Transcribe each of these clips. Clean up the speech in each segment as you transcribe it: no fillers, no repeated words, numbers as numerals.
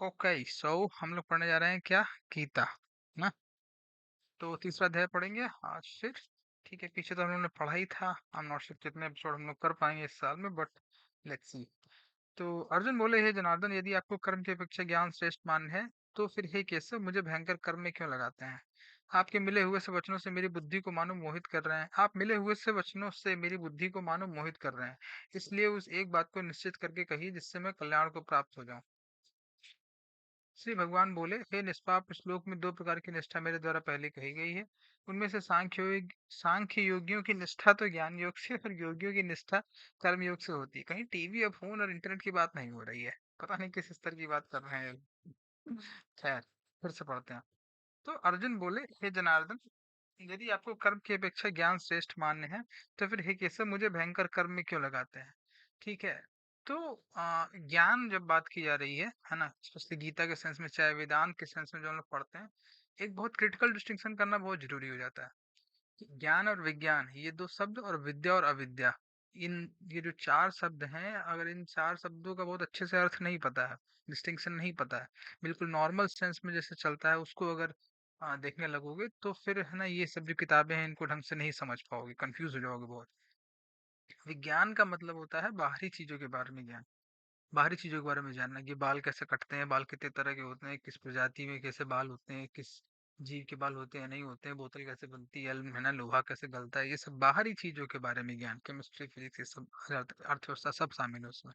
Okay so हम लोग पढ़ने जा रहे हैं क्या? गीता ना। तो तीसरा अध्याय पढ़ेंगे आज फिर। ठीक है, पीछे तो हम लोगों ने पढ़ा ही था। आई एम नॉट श्योर कितने एपिसोड हम लोग कर पाएंगे इस साल में, बट लेट्स सी। तो अर्जुन बोले, हे जनार्दन, यदि आपको कर्म की अपेक्षा ज्ञान श्रेष्ठ मान है तो फिर हे केशव, मुझे भयंकर कर्म में क्यों लगाते हैं? आपके मिले हुए से वचनों से मेरी बुद्धि को मानो मोहित कर रहे हैं। आप मिले हुए से वचनों से मेरी बुद्धि को मानो मोहित कर रहे हैं। इसलिए उस एक बात को निश्चित करके कहिए जिससे मैं कल्याण को प्राप्त हो जाऊं। श्री भगवान बोले, हे निष्पाप, श्लोक में दो प्रकार की निष्ठा मेरे द्वारा पहले कही गई है। उनमें से सांख्य योगियों की निष्ठा तो ज्ञान योग से और योगियों की निष्ठा कर्म योग से होती है। कहीं टीवी और फोन और इंटरनेट की बात नहीं हो रही है। पता नहीं किस स्तर की बात कर रहे हैं ये। खैर, फिर से पढ़ते हैं। तो अर्जुन बोले, हे जनार्दन, यदि आपको कर्म की अपेक्षा ज्ञान श्रेष्ठ मान्य है तो फिर हे केशव, मुझे भयंकर कर्म में क्यों लगाते हैं? ठीक है। तो ज्ञान जब बात की जा रही है ना, स्पेशली गीता के सेंस में, चाहे वेदांत के सेंस में जो हम लोग पढ़ते हैं, एक बहुत क्रिटिकल डिस्टिंक्शन करना बहुत जरूरी हो जाता है कि ज्ञान और विज्ञान, ये दो शब्द, और विद्या और अविद्या, इन ये जो चार शब्द हैं, अगर इन चार शब्दों का बहुत अच्छे से अर्थ नहीं पता है, डिस्टिंक्शन नहीं पता है, बिल्कुल नॉर्मल सेंस में जैसे चलता है उसको अगर देखने लगोगे तो फिर है ना, ये सब जो किताबें हैं इनको ढंग से नहीं समझ पाओगे, कंफ्यूज हो जाओगे बहुत। विज्ञान का मतलब होता है बाहरी चीजों के बारे में ज्ञान, बाहरी चीजों के बारे में जानना कि बाल कैसे कटते हैं, बाल कितने तरह के होते हैं, किस प्रजाति में कैसे बाल होते हैं, किस जीव के बाल होते हैं नहीं होते हैं, बोतल कैसे बनती है, है ना, लोहा कैसे गलता है, ये सब बाहरी चीजों के बारे में ज्ञान, केमिस्ट्री, फिजिक्स, ये सब, अर्थव्यवस्था सब शामिल है उसमें।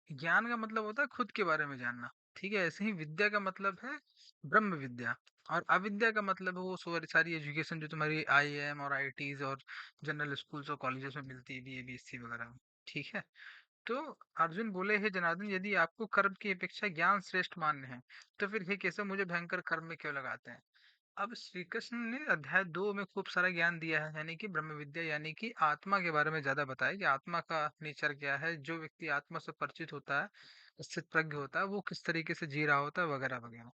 ज्ञान का मतलब होता है खुद के बारे में जानना। ठीक है, ऐसे ही विद्या का मतलब है ब्रह्म विद्या। और अविद्या का मतलब है वो सारी सारी एजुकेशन जो तुम्हारी आईआईएम और आईआईटीज और जनरल स्कूल्स और कॉलेजेस में मिलती है, बीए बीएससी वगैरह में। ठीक है। तो अर्जुन बोले, हे जनार्दन, यदि आपको कर्म की अपेक्षा ज्ञान श्रेष्ठ मान्य है तो फिर हे केशव, मुझे भयंकर कर्म में क्यों लगाते हैं? अब श्री कृष्ण ने अध्याय 2 में खूब सारा ज्ञान दिया है, यानी कि ब्रह्म विद्या, यानी कि आत्मा के बारे में ज्यादा बताया कि आत्मा का नेचर क्या है, जो व्यक्ति आत्मा से परिचित होता है, स्थित प्रज्ञ होता है, वो किस तरीके से जी रहा होता है, वगैरह वगैरह।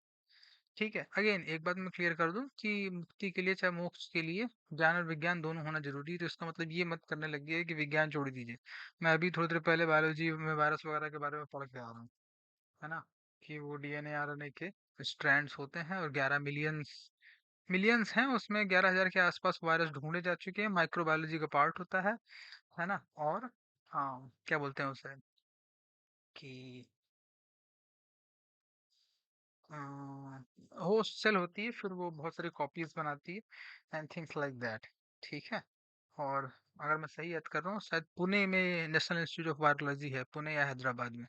ठीक है, अगेन एक बात मैं क्लियर कर दूं कि मुक्ति के लिए चाहे मोक्ष के लिए ज्ञान और विज्ञान दोनों होना जरूरी है। तो इसका मतलब ये मत करने लग गया है कि विज्ञान छोड़ दीजिए। मैं अभी थोड़ी देर पहले बायोलॉजी में वायरस वगैरह के बारे में पढ़ के आ रहा हूँ, है ना, कि वो डीएनए आरएनए के स्ट्रैंड्स होते हैं और 11 मिलियंस मिलियंस हैं, उसमें 11,000 के आसपास वायरस ढूंढे जा चुके हैं, माइक्रोबायोलॉजी का पार्ट होता है ना। और हाँ, क्या बोलते हैं उसे, कि होस्ट सेल होती है, फिर वो बहुत सारी कॉपीज बनाती है एंड थिंग्स लाइक दैट। ठीक है। और अगर मैं सही याद कर रहा हूँ, शायद पुणे में नेशनल इंस्टीट्यूट ऑफ वायरोलॉजी है, पुणे या हैदराबाद में।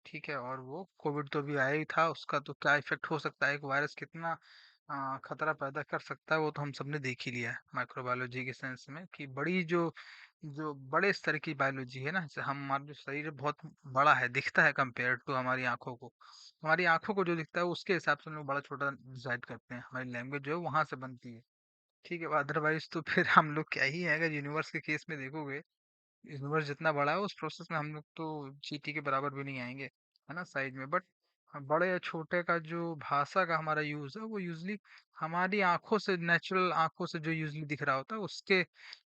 ठीक है। और वो कोविड तो भी आया ही था, उसका तो क्या इफेक्ट हो सकता है, एक वायरस कितना खतरा पैदा कर सकता है, वो तो हम सबने देख ही लिया है माइक्रोबायोलॉजी के सेंस में, कि बड़ी जो जो बड़े स्तर की बायोलॉजी है ना, जैसे हमारा जो शरीर बहुत बड़ा है, दिखता है कंपेयर टू हमारी आंखों को, हमारी आंखों को जो दिखता है उसके हिसाब से हम लोग बड़ा छोटा डिसाइड करते हैं, हमारी लैंग्वेज जो है वहां से बनती है। ठीक है, अदरवाइज तो फिर हम लोग क्या ही है, अगर यूनिवर्स के केस में देखोगे, यूनिवर्स जितना बड़ा है उस प्रोसेस में हम लोग तो चींटी के बराबर भी नहीं आएंगे, है ना, साइज में। बट बड़े या छोटे का जो भाषा का हमारा यूज है, वो यूजली हमारी आंखों से, नेचुरल आंखों से जो यूजली दिख रहा होता है उसके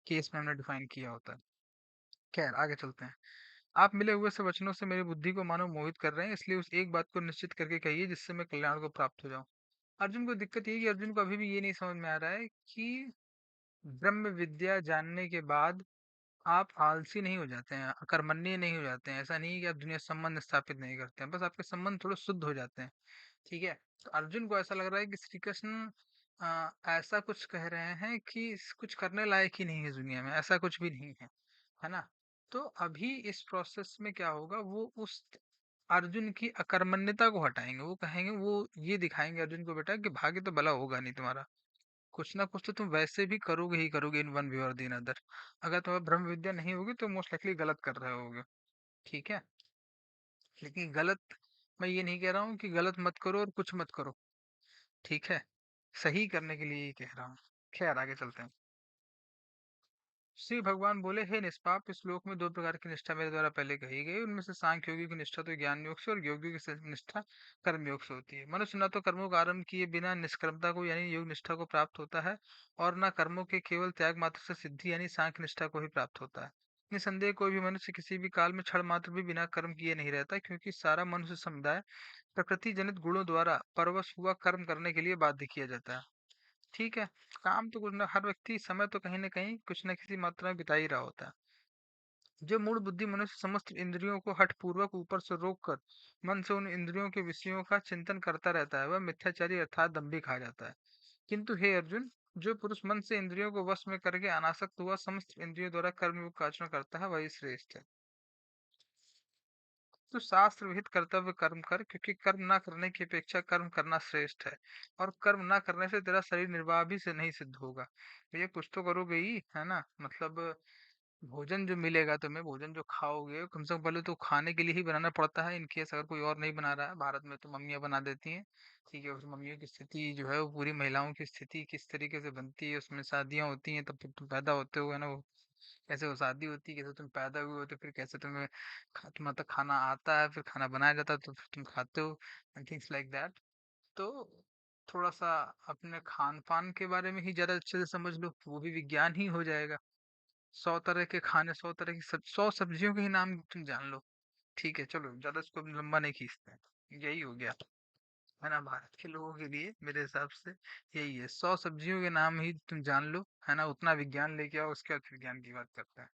केस में हमने डिफाइन किया होता है। खैर, आगे चलते हैं। आप मिले हुए से वचनों से मेरी बुद्धि को मानो मोहित कर रहे हैं, इसलिए उस एक बात को निश्चित करके कहिए जिससे मैं कल्याण को प्राप्त हो जाऊं। अर्जुन को दिक्कत ये है कि अर्जुन को अभी भी ये नहीं समझ में आ रहा है कि ब्रह्म विद्या जानने के बाद आप आलसी नहीं हो जाते हैं, अकर्मण्य नहीं हो जाते हैं। ऐसा नहीं है कि आप दुनिया से संबंध स्थापित नहीं करते हैं, बस आपके संबंध थोड़े शुद्ध हो जाते हैं। ठीक है। तो अर्जुन को ऐसा लग रहा है कि श्री कृष्ण ऐसा कुछ कह रहे हैं कि कुछ करने लायक ही नहीं है दुनिया में, ऐसा कुछ भी नहीं है ना। तो अभी इस प्रोसेस में क्या होगा, वो उस अर्जुन की अकर्मण्यता को हटाएंगे, वो कहेंगे, वो ये दिखाएंगे अर्जुन को, बेटा कि भाग्य तो भला होगा नहीं तुम्हारा, कुछ ना कुछ तो तुम वैसे भी करोगे ही करोगे, इन वन वे और दिन अदर। अगर तुम्हारा ब्रह्म विद्या नहीं होगी तो मोस्ट likely गलत कर रहे होगे। ठीक है। लेकिन गलत, मैं ये नहीं कह रहा हूँ कि गलत मत करो और कुछ मत करो। ठीक है, सही करने के लिए ही कह रहा हूँ। खैर, आगे चलते हैं। श्री भगवान बोले, हे निष्पाप, इस श्लोक में दो प्रकार की निष्ठा मेरे द्वारा पहले कही गई। उनमें से सांख्य योगी की निष्ठा तो ज्ञान योग से और योगी की निष्ठा कर्म योग से होती है। मनुष्य न तो कर्मों का आरंभ किए बिना निष्कर्मता को यानी योग निष्ठा को प्राप्त होता है, और न कर्मों के केवल त्याग मात्र से सिद्धि यानी सांख्य निष्ठा को ही प्राप्त होता है। निसंदेह कोई भी मनुष्य किसी भी काल में क्षण मात्र भी बिना कर्म किए नहीं रहता, क्योंकि सारा मनुष्य समुदाय प्रकृति जनित गुणों द्वारा परवश हुआ कर्म करने के लिए बाध्य किया जाता है। ठीक है। काम तो कुछ ना, हर व्यक्ति समय तो कहीं ना कहीं कुछ न किसी मात्रा में बिता ही रहा होता है। जो मूल बुद्धि मनुष्य समस्त इंद्रियों को हठ पूर्वक ऊपर से रोककर मन से उन इंद्रियों के विषयों का चिंतन करता रहता है, वह मिथ्याचारी अर्थात दंभी कहा जाता है। किंतु हे अर्जुन, जो पुरुष मन से इंद्रियों को वश में करके अनासक्त हुआ समस्त इंद्रियों द्वारा कर्म योग का आचरण करता है, वही श्रेष्ठ है। तो शास्त्र विहित कर्तव्य कर्म कर, क्योंकि कर्म ना करने की अपेक्षा कर्म करना श्रेष्ठ है। और कर्म ना करने से तेरा शरीर निर्वाह भी से नहीं सिद्ध होगा। भैया कुछ तो करोगे ही, है ना? मतलब भोजन जो मिलेगा तुम्हें, भोजन जो खाओगे, कम से कम पहले तो खाने के लिए ही बनाना पड़ता है। इन केस अगर कोई और नहीं बना रहा है, भारत में तो मम्मियाँ बना देती हैं। ठीक है, उस मम्मियों की स्थिति जो है, वो पूरी महिलाओं की स्थिति किस तरीके से बनती है, उसमें शादियां होती हैं, तब फिर तुम पैदा होते हो, है ना? वो कैसे वो शादी होती है, कैसे तुम पैदा हुए होते हो, फिर कैसे तुम्हें तुम्हारे तक खाना आता है, फिर खाना बनाया जाता है, तो फिर तुम खाते हो, एंड थिंग्स लाइक दैट। तो थोड़ा सा अपने खान पान के बारे में ही ज्यादा अच्छे से समझ लो, वो भी विज्ञान ही हो जाएगा। 100 तरह के खाने, 100 तरह की 100 सब्जियों के ही नाम तुम जान लो। ठीक है, चलो ज्यादा इसको लंबा नहीं खींचते हैं। यही हो गया, है ना? भारत के लोगों के लिए मेरे हिसाब से यही है, 100 सब्जियों के नाम ही तुम जान लो, है ना? उतना विज्ञान लेके आओ, उसके बाद विज्ञान की बात करते हैं।